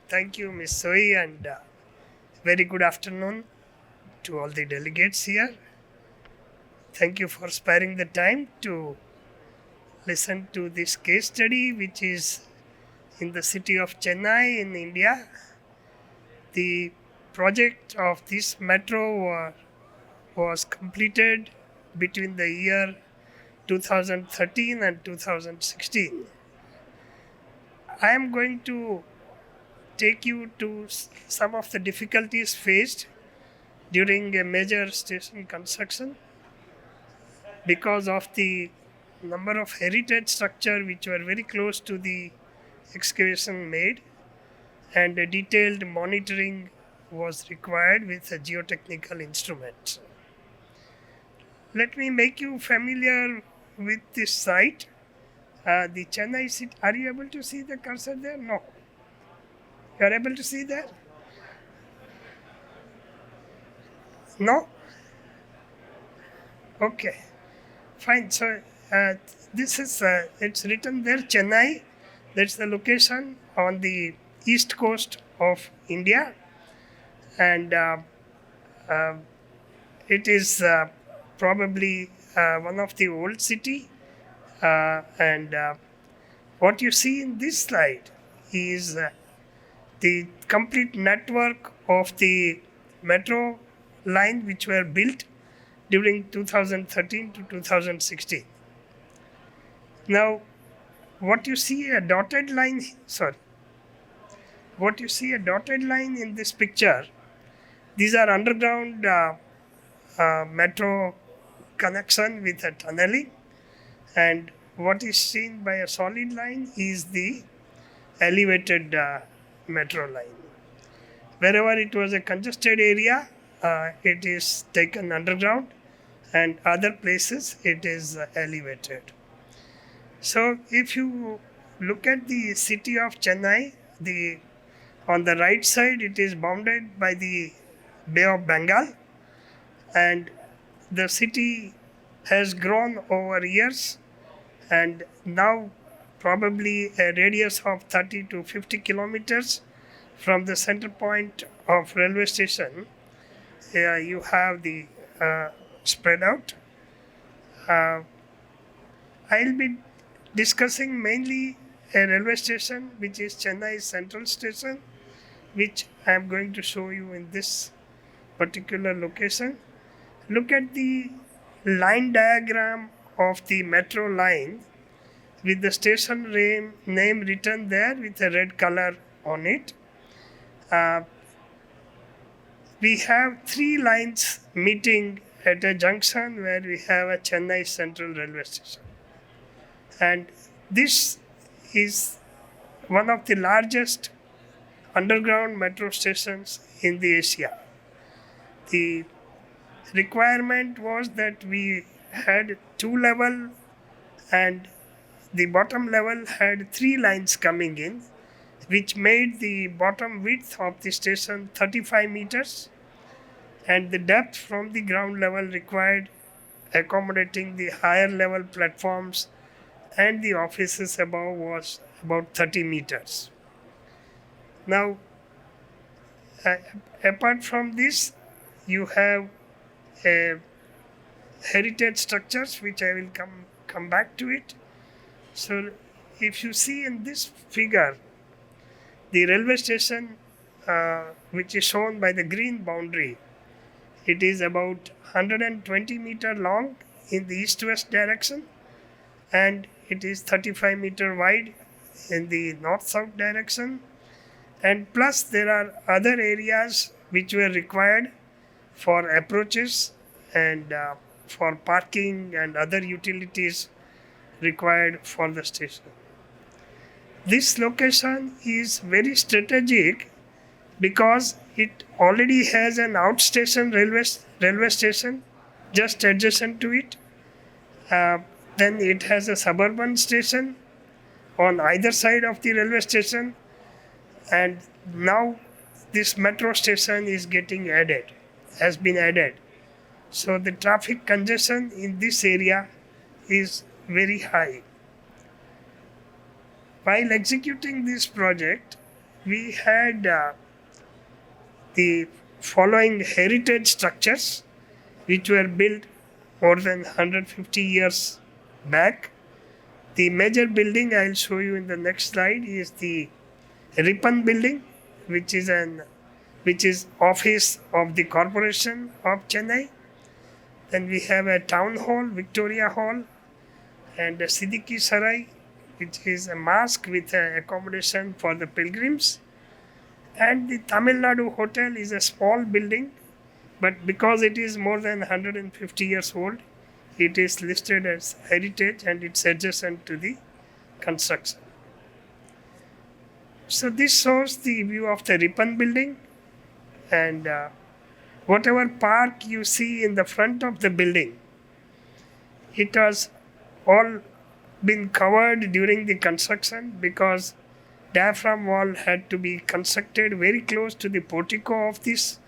Thank you, Ms. Soy, and very good afternoon to all the delegates here. Thank you for sparing the time to listen to this case study, which is in the city of Chennai in India. The project of this metro was completed between the year 2013 and 2016. I am going to take you to some of the difficulties faced during a major station construction because of the number of heritage structure which were very close to the excavation made, and a detailed monitoring was required with a geotechnical instrument. Let me make you familiar with this site. The Chennai city. Are you able to see the cursor there? No. You are able to see that? No? Okay. Fine. So this is, it's written there, Chennai. That's the location on the east coast of India. And it is probably one of the old city. And what you see in this slide is the complete network of the metro line which were built during 2013 to 2016. Now, what you see a dotted line in this picture, these are underground metro connection with a tunneling, and what is seen by a solid line is the elevated metro line. Wherever it was a congested area, it is taken underground, and other places it is elevated. So if you look at the city of Chennai, on the right side it is bounded by the Bay of Bengal, and the city has grown over years, and now probably a radius of 30 to 50 kilometers from the center point of railway station, you have the spread out. I'll be discussing mainly a railway station which is Chennai Central Station, which I am going to show you in this particular location. Look at the line diagram of the metro line with the station name written there with a red color on it. We have three lines meeting at a junction where we have a Chennai Central Railway Station. And this is one of the largest underground metro stations in the Asia. The requirement was that we had two level, and the bottom level had three lines coming in, which made the bottom width of the station 35 meters, and the depth from the ground level required accommodating the higher level platforms and the offices above was about 30 meters. Now, apart from this, you have heritage structures, which I will come back to it. So, if you see in this figure, the railway station, which is shown by the green boundary, it is about 120 meter long in the east-west direction, and it is 35 meter wide in the north-south direction. And plus there are other areas which were required for approaches and for parking and other utilities required for the station. This location is very strategic because it already has an outstation railway station just adjacent to it. Then it has a suburban station on either side of the railway station, and now this metro station is has been added. So the traffic congestion in this area is very high. While executing this project, we had the following heritage structures which were built more than 150 years back. The major building I'll show you in the next slide is the Ripon building, which is office of the Corporation of Chennai. Then we have a town hall, Victoria Hall, and a Siddiqui Sarai, which is a mosque with accommodation for the pilgrims. And the Tamil Nadu Hotel is a small building, but because it is more than 150 years old, it is listed as heritage and it's adjacent to the construction. So this shows the view of the Ripon building, and whatever park you see in the front of the building, it has all been covered during the construction because diaphragm wall had to be constructed very close to the portico of this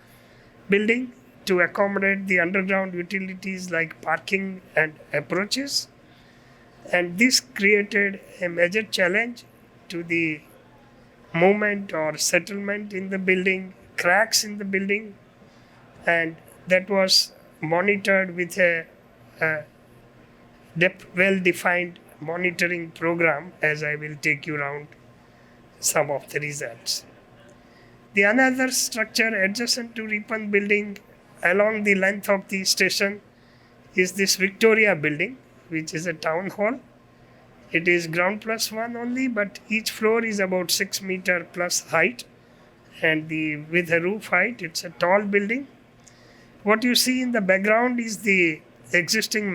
building to accommodate the underground utilities like parking and approaches. And this created a major challenge to the movement or settlement in the building, cracks in the building, and that was monitored with a well-defined monitoring program, as I will take you around some of the results. The another structure adjacent to Ripon building along the length of the station is this Victoria building, which is a town hall. It is ground plus one only, but each floor is about 6 meter plus height, and with a roof height, it's a tall building. What you see in the background is the existing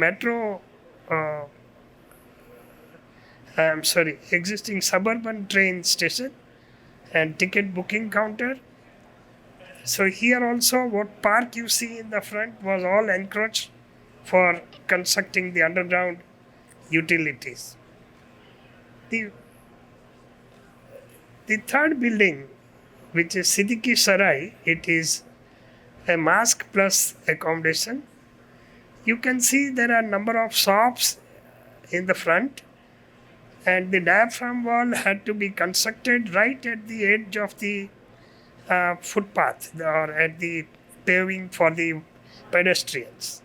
existing suburban train station and ticket booking counter. So here also what park you see in the front was all encroached for constructing the underground utilities. The third building, which is Siddiqui Sarai, it is a mosque plus accommodation. You can see there are a number of shops in the front, and the diaphragm wall had to be constructed right at the edge of the footpath or at the paving for the pedestrians.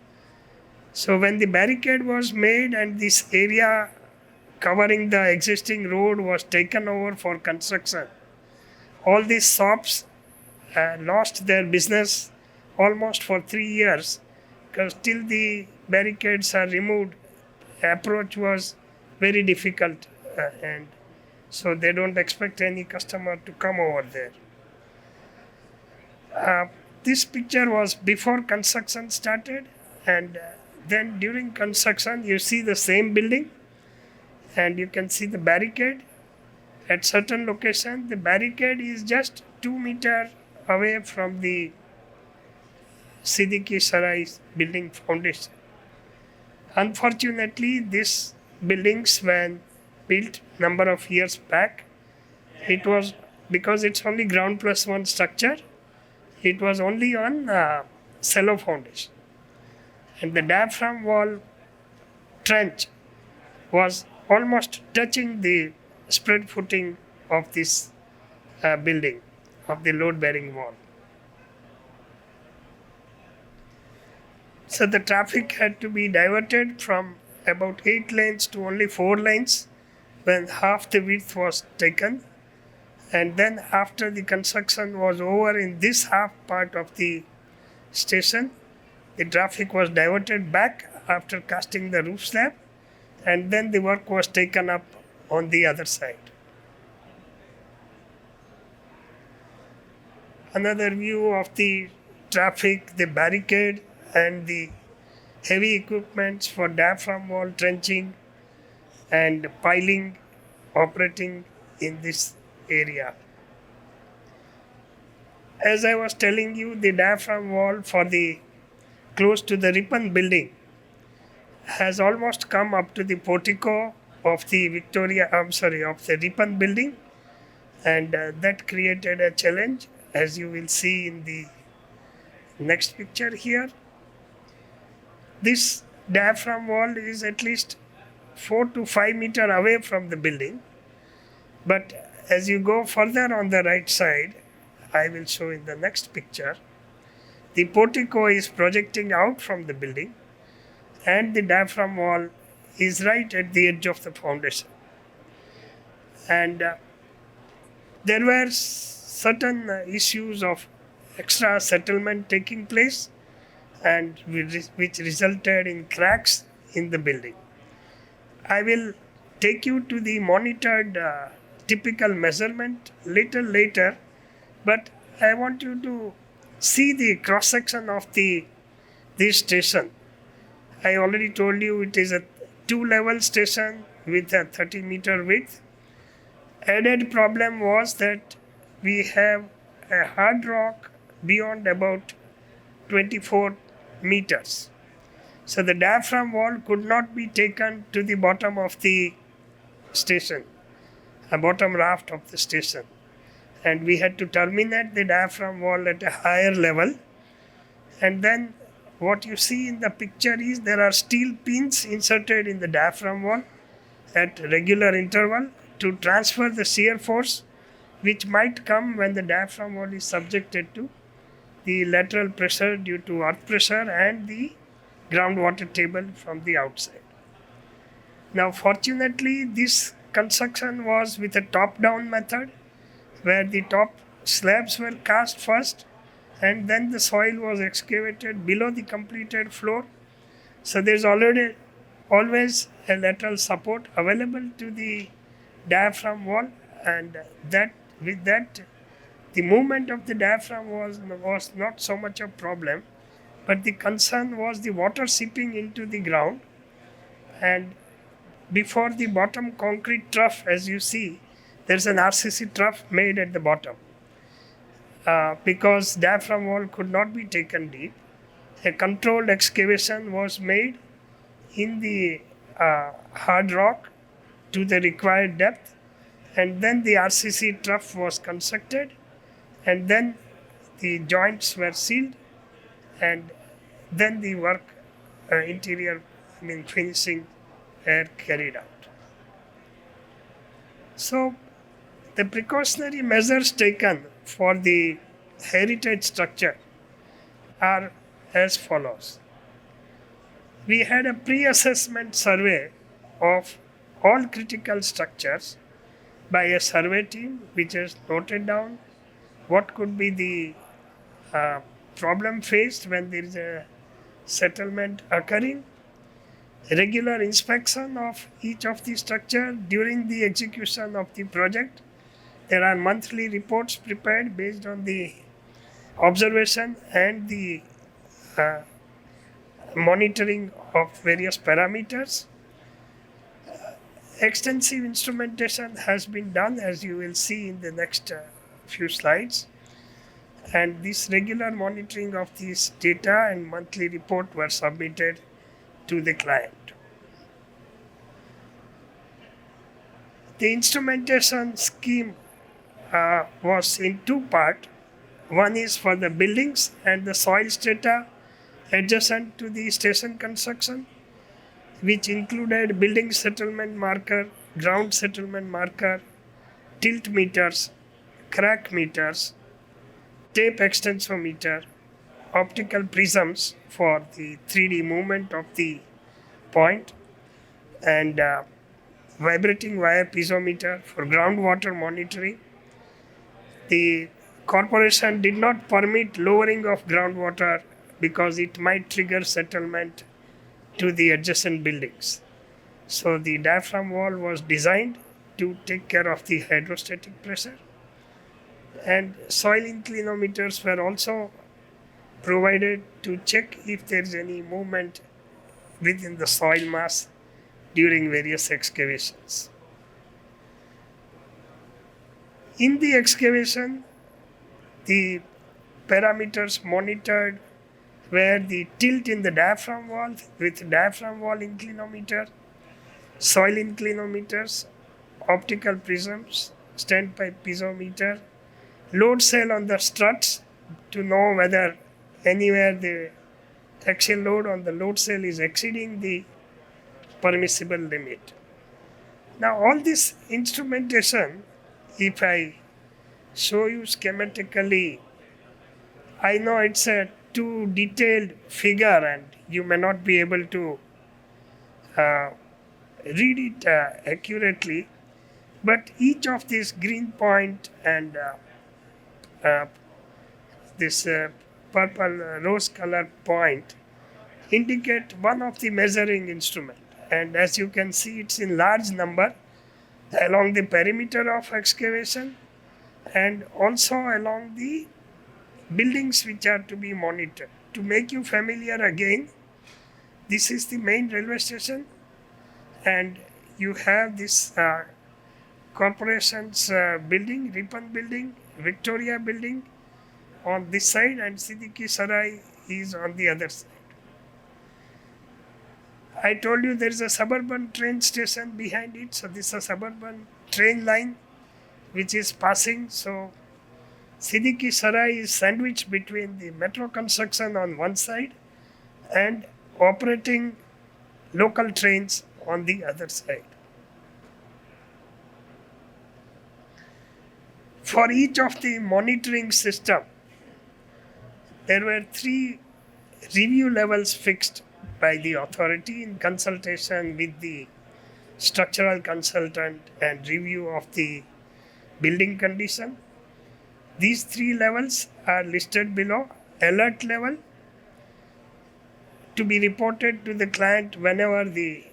So when the barricade was made and this area covering the existing road was taken over for construction, all these shops lost their business almost for 3 years, because till the barricades are removed, approach was very difficult, and so they don't expect any customer to come over there. This picture was before construction started, and then during construction you see the same building and you can see the barricade. At certain location the barricade is just 2 meters away from the Siddiqui Sarai building foundation. Unfortunately, these buildings when built number of years back, it was because it's only ground plus one structure, it was only on cello foundation, and the diaphragm wall trench was almost touching the spread footing of this building, of the load bearing wall. So the traffic had to be diverted from about 8 lanes to only 4 lanes when half the width was taken. And then after the construction was over in this half part of the station, the traffic was diverted back after casting the roof slab, and then the work was taken up on the other side. Another view of the traffic, the barricade and the heavy equipments for diaphragm wall trenching and piling operating in this area. As I was telling you, the diaphragm wall for the close to the Ripon building has almost come up to the portico of the of the Ripon building, and that created a challenge, as you will see in the next picture here. This diaphragm wall is at least 4 to 5 meters away from the building, but As you go further on the right side, I will show in the next picture, the portico is projecting out from the building and the diaphragm wall is right at the edge of the foundation. And there were certain issues of extra settlement taking place and which resulted in cracks in the building. I will take you to the monitored typical measurement little later, but I want you to see the cross section of this station. I already told you it is a 2-level station with a 30-meter width. Added problem was that we have a hard rock beyond about 24 meters. So the diaphragm wall could not be taken to the bottom of the station, a bottom raft of the station. And we had to terminate the diaphragm wall at a higher level. And then what you see in the picture is there are steel pins inserted in the diaphragm wall at regular interval to transfer the shear force which might come when the diaphragm wall is subjected to the lateral pressure due to earth pressure and the groundwater table from the outside. Now fortunately this construction was with a top-down method where the top slabs were cast first and then the soil was excavated below the completed floor. So there is always a lateral support available to the diaphragm wall, and with that the movement of the diaphragm was not so much a problem, but the concern was the water seeping into the ground. And before the bottom concrete trough, as you see, there is an RCC trough made at the bottom. Because diaphragm wall could not be taken deep, a controlled excavation was made in the hard rock to the required depth, and then the RCC trough was constructed, and then the joints were sealed, and then the work interior finishing were carried out. So the precautionary measures taken for the heritage structure are as follows. We had a pre-assessment survey of all critical structures by a survey team which has noted down what could be the problem faced when there is a settlement occurring, regular inspection of each of the structure during the execution of the project. There are monthly reports prepared based on the observation and the monitoring of various parameters. Extensive instrumentation has been done, as you will see in the next few slides, and this regular monitoring of these data and monthly report were submitted to the client. The instrumentation scheme was in two parts. One is for the buildings and the soil strata adjacent to the station construction, which included building settlement marker, ground settlement marker, tilt meters, crack meters, tape extensometer, optical prisms for the 3D movement of the point, and vibrating wire piezometer for groundwater monitoring. The corporation did not permit lowering of groundwater because it might trigger settlement to the adjacent buildings. So the diaphragm wall was designed to take care of the hydrostatic pressure, and soil inclinometers were also provided to check if there is any movement within the soil mass during various excavations. In the excavation, the parameters monitored were the tilt in the diaphragm wall with diaphragm wall inclinometer, soil inclinometers, optical prisms, standpipe piezometer, load cell on the struts to know whether anywhere the axial load on the load cell is exceeding the permissible limit. Now all this instrumentation if I show you schematically, I know it's a too detailed figure and you may not be able to uh, read it accurately, but each of these green point and uh, this purple rose color point indicate one of the measuring instrument, and as you can see it's in large number along the perimeter of excavation and also along the buildings which are to be monitored. To make you familiar again, this is the main railway station and you have this corporation's building, Ripon building, Victoria building on this side and Siddiqui Sarai is on the other side. I told you there is a suburban train station behind it, so this is a suburban train line which is passing. So Siddiqui Sarai is sandwiched between the metro construction on one side and operating local trains on the other side. For each of the monitoring system, there were 3 review levels fixed by the authority in consultation with the structural consultant and review of the building condition. These 3 levels are listed below. Alert level, to be reported to the client whenever the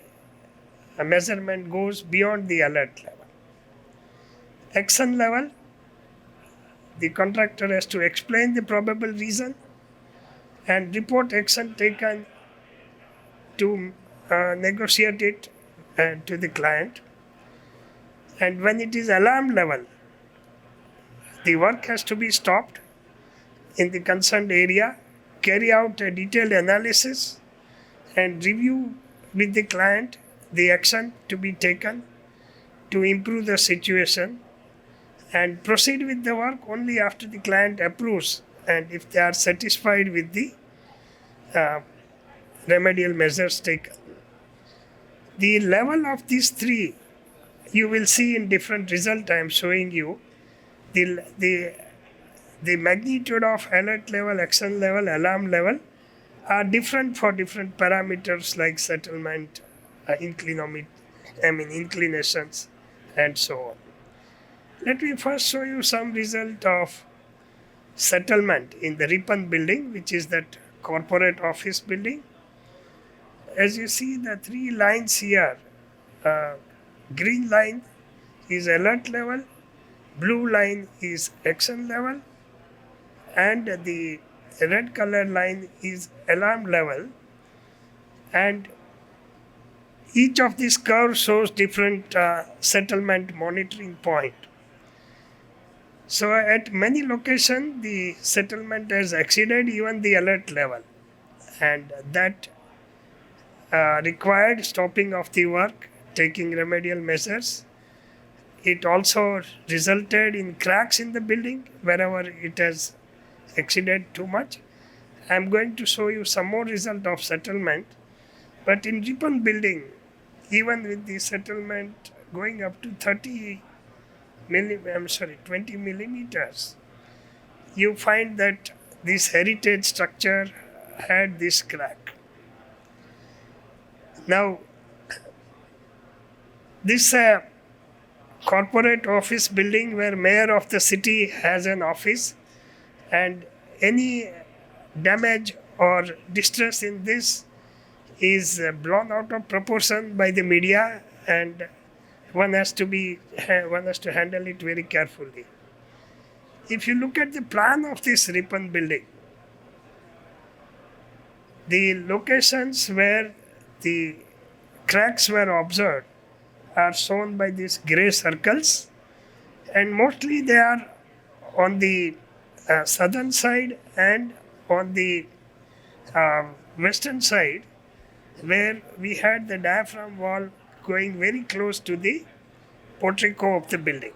measurement goes beyond the alert level. Action level, the contractor has to explain the probable reason and report action taken to negotiate it to the client. And when it is alarm level, the work has to be stopped in the concerned area, carry out a detailed analysis and review with the client the action to be taken to improve the situation, and proceed with the work only after the client approves and if they are satisfied with the remedial measures taken. The level of these 3 you will see in different result. I am showing you the magnitude of alert level, action level, alarm level are different for different parameters like settlement, inclinations and so on. Let me first show you some result of settlement in the Ripon building, which is that corporate office building. As you see the 3 lines here, green line is alert level, blue line is action level, and the red color line is alarm level, and each of these curves shows different settlement monitoring point. So at many locations the settlement has exceeded even the alert level, and that required stopping of the work, taking remedial measures. It also resulted in cracks in the building wherever it has exceeded too much. I am going to show you some more result of settlement. But in Ripon building, even with the settlement going up to 20 millimeters, you find that this heritage structure had this crack. Now, this corporate office building where mayor of the city has an office, and any damage or distress in this is blown out of proportion by the media, and one has to handle it very carefully. If you look at the plan of this Ripon building, the locations where the cracks were observed are shown by these grey circles, and mostly they are on the southern side and on the western side, where we had the diaphragm wall going very close to the portico of the building.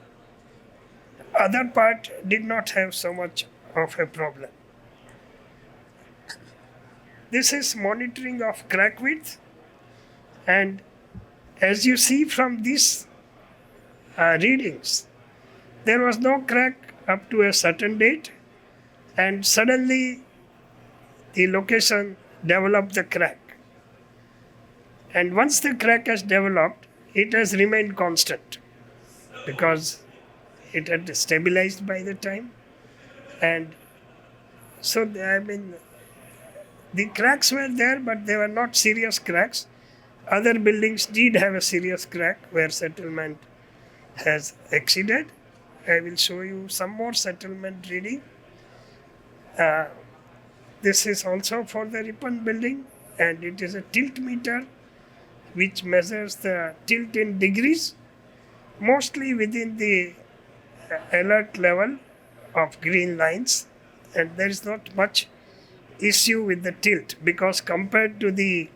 Other part did not have so much of a problem. This is monitoring of crack width, and as you see from these readings, There was no crack up to a certain date, and suddenly the location developed the crack. And once the crack has developed, it has remained constant because it had stabilized by the time. And so, the cracks were there, but they were not serious cracks. Other buildings did have a serious crack where settlement has exceeded. I will show you some more settlement reading. Uh, this is also for the Ripon building, and it is a tilt meter which measures the tilt in degrees, mostly within the alert level of green lines, and there is not much issue with the tilt because compared to the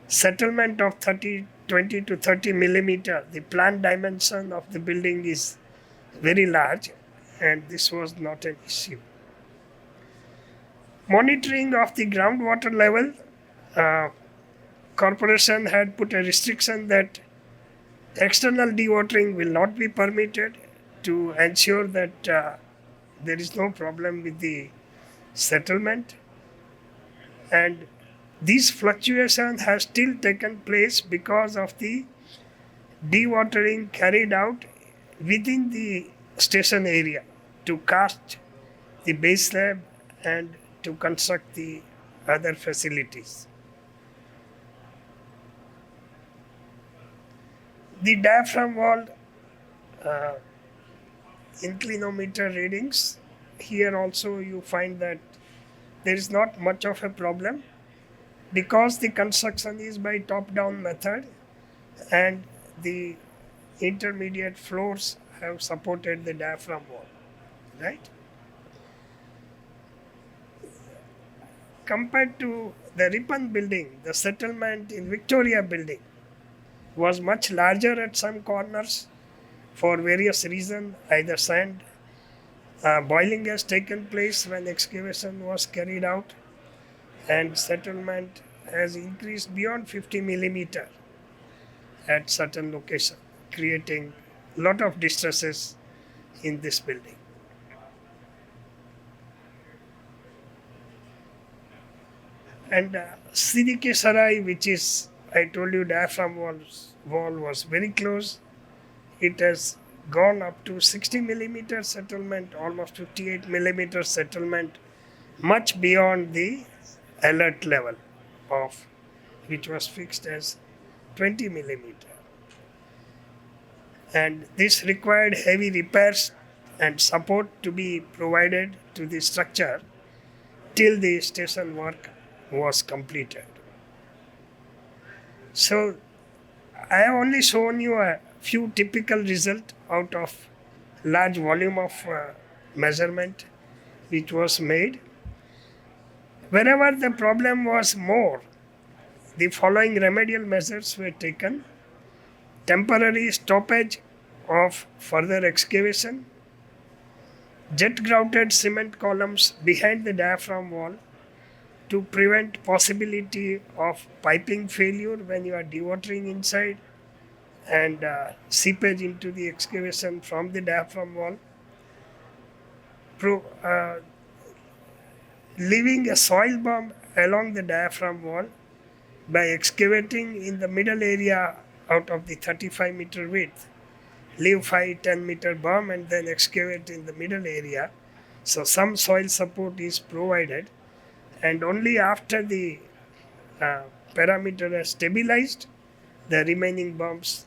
settlement of 20 to 30 millimeter, the planned dimension of the building is very large, and this was not an issue. Monitoring of the groundwater level, corporation had put a restriction that external dewatering will not be permitted to ensure that there is no problem with the settlement. And this fluctuation has still taken place because of the dewatering carried out within the station area to cast the base slab and to construct the other facilities. The diaphragm wall inclinometer readings, here also you find that there is not much of a problem because the construction is by top-down method and the intermediate floors have supported the diaphragm wall, right? Compared to the Ripon building, the settlement in Victoria building was much larger at some corners for various reasons. Either sand boiling has taken place when excavation was carried out, and settlement has increased beyond 50 millimeter at certain location, creating a lot of distresses in this building. And Sidike Sarai, which is, I told you, diaphragm wall was very close. It has gone up to 60 millimeter settlement, almost 58 millimeter settlement, much beyond the alert level of which was fixed as 20 millimeter. And this required heavy repairs and support to be provided to the structure till the station work was completed. So I have only shown you a few typical results out of large volume of measurement which was made. Wherever the problem was more, the following remedial measures were taken: temporary stoppage of further excavation, jet grouted cement columns behind the diaphragm wall to prevent possibility of piping failure when you are dewatering inside and seepage into the excavation from the diaphragm wall, leaving a soil bomb along the diaphragm wall by excavating in the middle area out of the 35 meter width, leave 5-10 meter bomb and then excavate in the middle area. So some soil support is provided, and only after the parameter has stabilized, the remaining bombs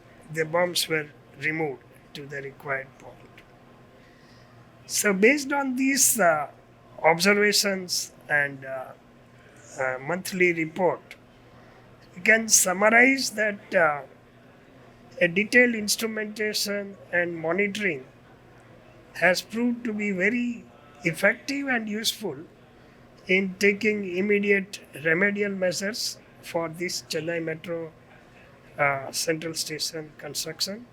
were removed to the required point. So based on these observations and monthly report, we can summarize that a detailed instrumentation and monitoring has proved to be very effective and useful in taking immediate remedial measures for this Chennai Metro Central Station construction.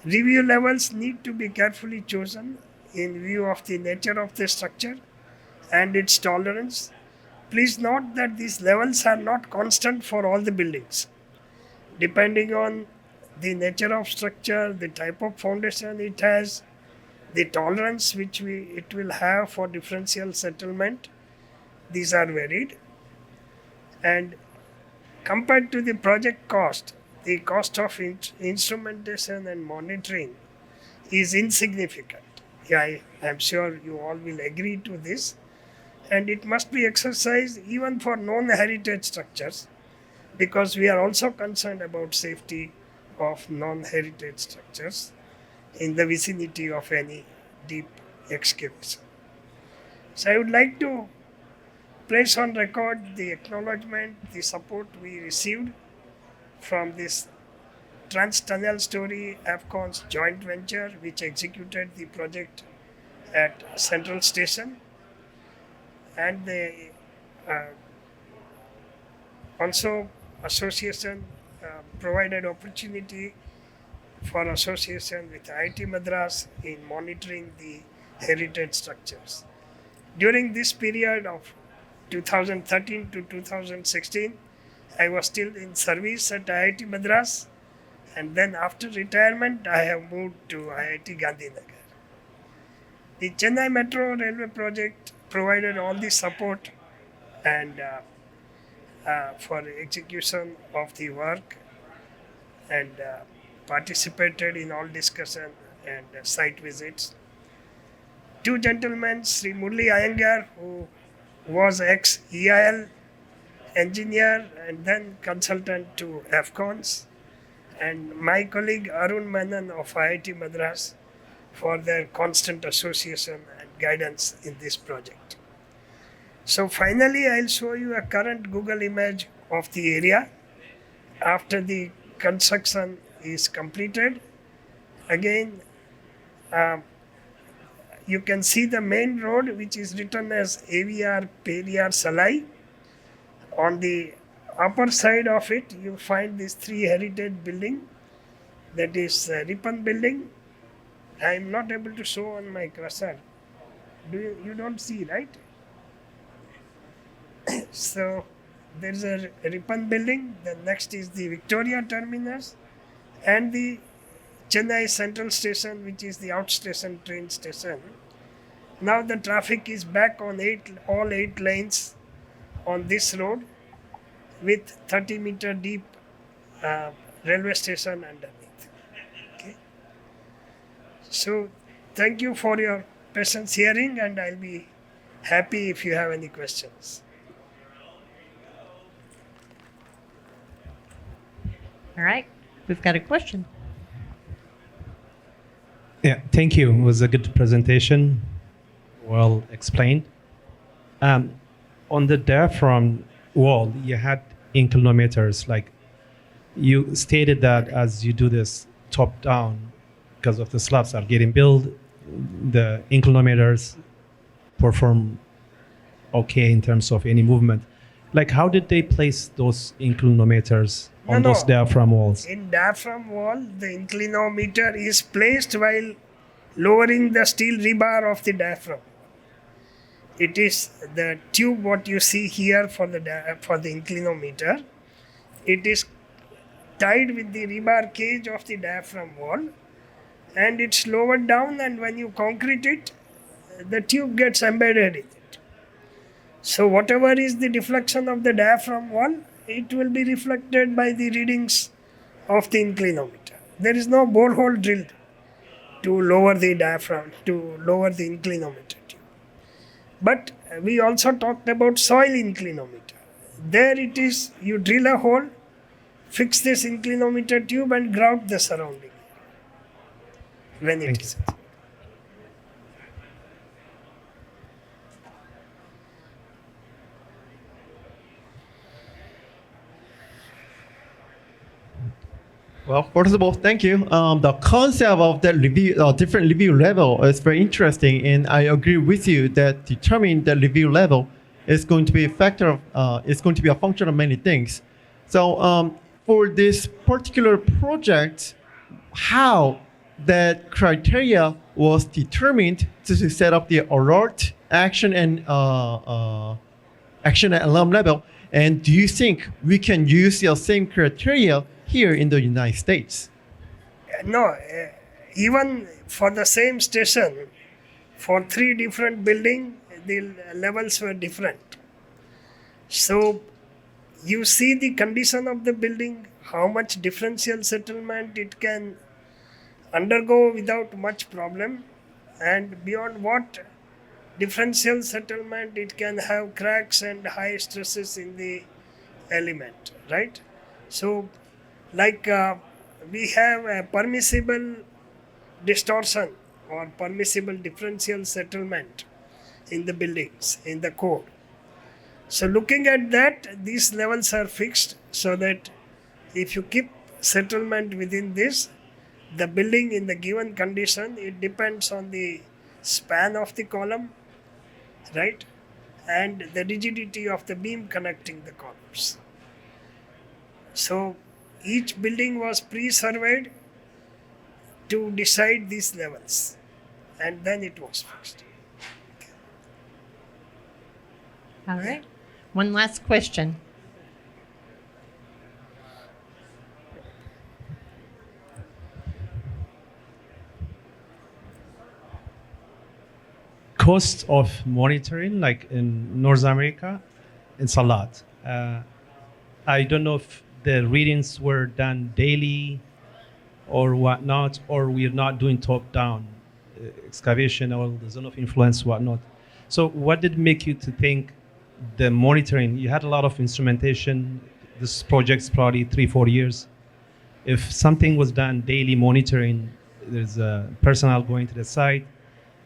Review levels need to be carefully chosen in view of the nature of the structure and its tolerance. Please note that these levels are not constant for all the buildings. Depending on the nature of structure, the type of foundation it has, the tolerance which it will have for differential settlement. These are varied. And compared to the project cost, the cost of instrumentation and monitoring is insignificant. Yeah, I'm sure you all will agree to this. And it must be exercised even for non-heritage structures, because we are also concerned about safety of non-heritage structures in the vicinity of any deep excavation. So I would like to place on record the acknowledgement, the support we received from this Trans-Tunnel Story AFCON's joint venture, which executed the project at Central Station, and the also association provided opportunity for association with IIT Madras in monitoring the heritage structures. During this period of 2013 to 2016, I was still in service at IIT Madras, and then after retirement, I have moved to IIT Gandhinagar. The Chennai Metro Railway project provided all the support and for execution of the work, and participated in all discussion and site visits. Two gentlemen, Sri Murli Iyengar, who was ex-EIL engineer and then consultant to AFCONs, and my colleague Arun Menon of IIT Madras, for their constant association and guidance in this project. So finally, I'll show you a current Google image of the area after the construction is completed. Again, you can see the main road, which is written as AVR Periyar Salai. On the upper side of it, you find this 3 heritage building, that is Ripan building. I am not able to show on my cursor. You don't see, right? So there is a Ripan building. The next is the Victoria terminus and the Chennai Central Station, which is the outstation train station. Now the traffic is back on all 8 lanes on this road with 30-meter deep railway station underneath. Okay. So thank you for your patience hearing, and I'll be happy if you have any questions. All right, we've got a question. Yeah, thank you. It was a good presentation, well explained. On the diaphragm wall, you had inclinometers. Like you stated that as you do this top down, because of the slabs are getting built, the inclinometers perform okay in terms of any movement. Like how did they place those inclinometers on those diaphragm walls? In diaphragm wall, the inclinometer is placed while lowering the steel rebar of the diaphragm. It is the tube what you see here for the inclinometer. It is tied with the rebar cage of the diaphragm wall, and it's lowered down, and when you concrete it, the tube gets embedded in it. So whatever is the deflection of the diaphragm wall, it will be reflected by the readings of the inclinometer. There is no borehole drilled to lower the diaphragm, to lower the inclinometer tube. But we also talked about soil inclinometer. There it is, you drill a hole, fix this inclinometer tube and grout the surrounding when it is. Well, first of all, thank you. The concept of that review, different review level is very interesting, and I agree with you that determining the review level is going to be a factor of, it's going to be a function of many things. So for this particular project, how that criteria was determined to set up the alert, action, and action and alarm level, and do you think we can use the same criteria here in the United States? No, even for the same station, for three different building, the levels were different. So you see the condition of the building, how much differential settlement it can undergo without much problem, and beyond what differential settlement it can have cracks and high stresses in the element, right? So like we have a permissible distortion or permissible differential settlement in the buildings in the code. So looking at that, these levels are fixed so that if you keep settlement within this, the building in the given condition, it depends on the span of the column, right, and the rigidity of the beam connecting the columns. So each building was pre-surveyed to decide these levels, and then it was fixed. All right. One last question. Cost of monitoring, like in North America, it's a lot. I don't know if the readings were done daily or whatnot, or we're not doing top-down excavation or the zone of influence, whatnot. So what did make you to think the monitoring, you had a lot of instrumentation, this project's probably 3-4 years. If something was done daily monitoring, there's personnel going to the site,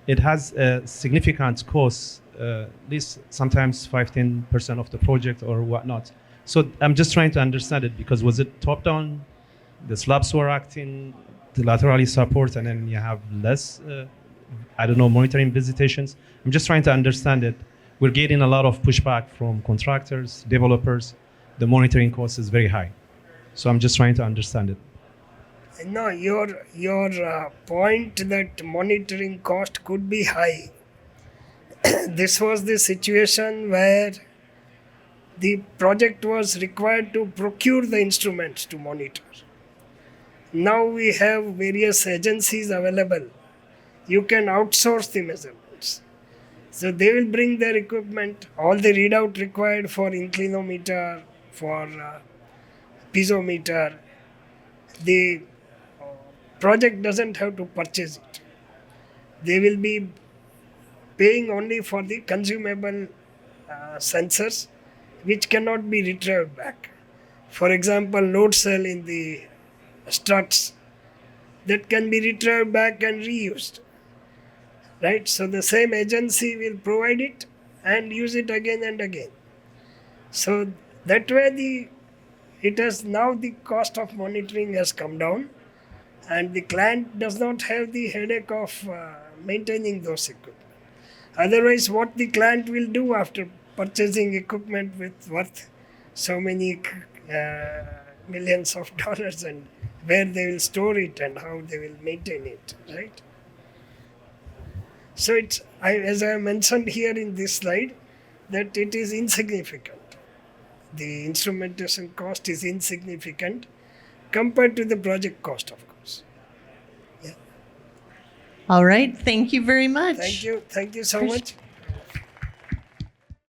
it has a significant cost, at least sometimes 5-10% of the project or whatnot. So I'm just trying to understand it, because was it top-down, the slabs were acting, the laterally support, and then you have less, monitoring visitations? I'm just trying to understand it. We're getting a lot of pushback from contractors, developers. The monitoring cost is very high. So I'm just trying to understand it. No, your point that monitoring cost could be high. This was the situation where the project was required to procure the instruments to monitor. Now we have various agencies available. You can outsource the measurements. So they will bring their equipment, all the readout required for inclinometer, for piezometer. The project doesn't have to purchase it. They will be paying only for the consumable sensors which cannot be retrieved back. For example, load cell in the struts that can be retrieved back and reused. Right? So the same agency will provide it and use it again and again. So that way it has now the cost of monitoring has come down, and the client does not have the headache of maintaining those equipment. Otherwise, what the client will do after purchasing equipment with worth so many millions of dollars, and where they will store it and how they will maintain it, right? So as I mentioned here in this slide, that it is insignificant. The instrumentation cost is insignificant compared to the project cost, of course. Yeah. All right. Thank you very much. Thank you so much.